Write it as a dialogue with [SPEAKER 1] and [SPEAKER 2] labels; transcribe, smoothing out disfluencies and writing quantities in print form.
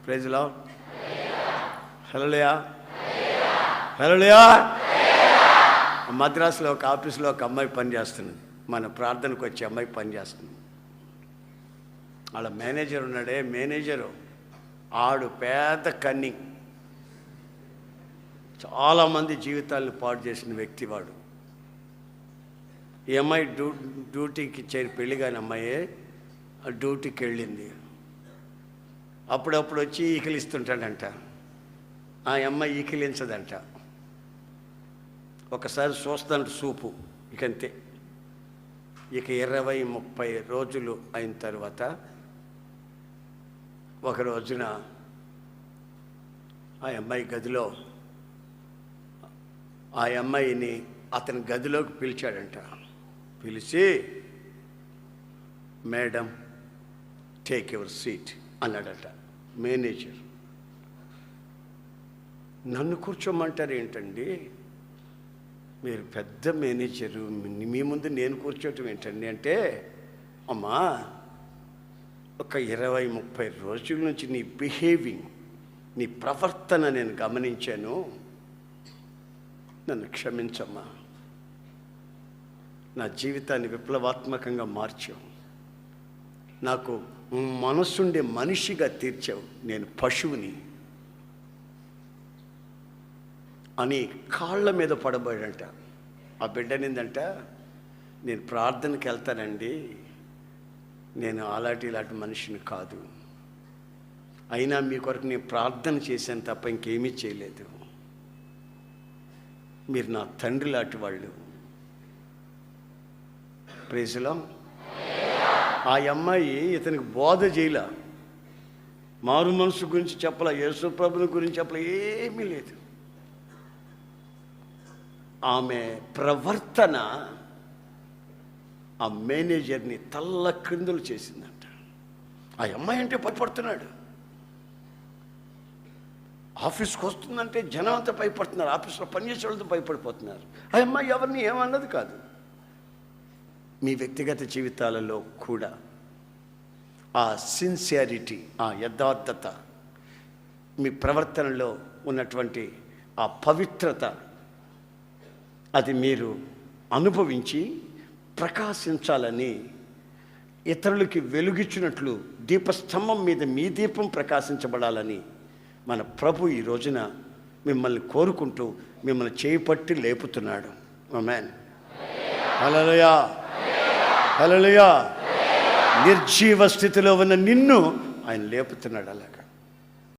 [SPEAKER 1] Praise lord. హల్లెలూయా, హల్లెలూయా. మద్రాసులో ఒక ఆఫీస్లో ఒక అమ్మాయి పనిచేస్తుంది. మన ప్రార్థనకు వచ్చే అమ్మాయి పనిచేస్తుంది. వాళ్ళ మేనేజర్ ఉన్నాడే, మేనేజరు ఆడు పెద్ద కన్నింగ్, చాలామంది జీవితాలను పాడు చేసిన వ్యక్తి వాడు. ఈ అమ్మాయి డ్యూటీకి చేరి పెళ్లి కాని అమ్మాయే డ్యూటీకి వెళ్ళింది. అప్పుడప్పుడు వచ్చి ఈకిలిస్తుంటాడంట. ఆ అమ్మాయి ఈకిలించదంట. ఒకసారి చూస్తాడు సూపు, ఇకంతే. ఇక 20-30 రోజులు అయిన తర్వాత ఒక రోజున ఆ అమ్మాయి గదిలో ఆ అమ్మాయిని అతని గదిలోకి పిలిచాడంట. పిలిచి, మేడం టేక్ యువర్ సీట్ అన్నాడట మేనేజర్. నన్ను కూర్చోమంటారు ఏంటండి, మీరు పెద్ద మేనేజరు, మీ ముందు నేను కూర్చోవటం ఏంటండి అంటే, అమ్మా ఒక 20-30 రోజుల నుంచి నీ బిహేవింగ్, నీ ప్రవర్తన నేను గమనించాను, నన్ను క్షమించమ్మా. నా జీవితాన్ని విప్లవాత్మకంగా మార్చావు, నాకు మనసుండే మనిషిగా తీర్చావు, నేను పశువుని అని కాళ్ళ మీద పడబోయాడంట. ఆ బిడ్డనిందంట, నేను ప్రార్థనకి వెళ్తానండి, నేను ఇలాంటి మనిషిని కాదు, అయినా మీ కొరకు నేను ప్రార్థన చేశాను తప్ప ఇంకేమీ చేయలేదు, మీరు నా తండ్రి లాంటి వాళ్ళు. Praise Lord. ఆ అమ్మాయి ఇతనికి బోధ చేయలా, మారు మనసు గురించి చెప్పలా, యేసు ప్రభుని గురించి చెప్పలా, ఏమీ లేదు. ఆమె ప్రవర్తన ఆ మేనేజర్ని తల్ల క్రిందులు చేసిందంట. ఆ అమ్మాయి అంటే భయపడుతున్నాడు. ఆఫీస్కి వస్తుందంటే జనం అంతా భయపడుతున్నారు, ఆఫీస్లో పనిచేసే వాళ్ళతో భయపడిపోతున్నారు. ఆ అమ్మాయి ఎవరిని ఏమన్నది కాదు. మీ వ్యక్తిగత జీవితాలలో కూడా ఆ సిన్సియారిటీ, ఆ యథార్థత, మీ ప్రవర్తనలో ఉన్నటువంటి ఆ పవిత్రత, అది మీరు అనుభవించి ప్రకాశించాలని, ఇతరులకి వెలుగిచ్చినట్లు దీపస్తంభం మీద మీ దీపం ప్రకాశించబడాలని మన ప్రభు ఈ రోజున మిమ్మల్ని కోరుకుంటూ మిమ్మల్ని చేపట్టి లేపుతున్నాడు. ఆమేన్. హల్లెలూయా, హల్లెలూయా. నిర్జీవ స్థితిలో ఉన్న నిన్ను ఆయన లేపుతున్నాడు అలాగా.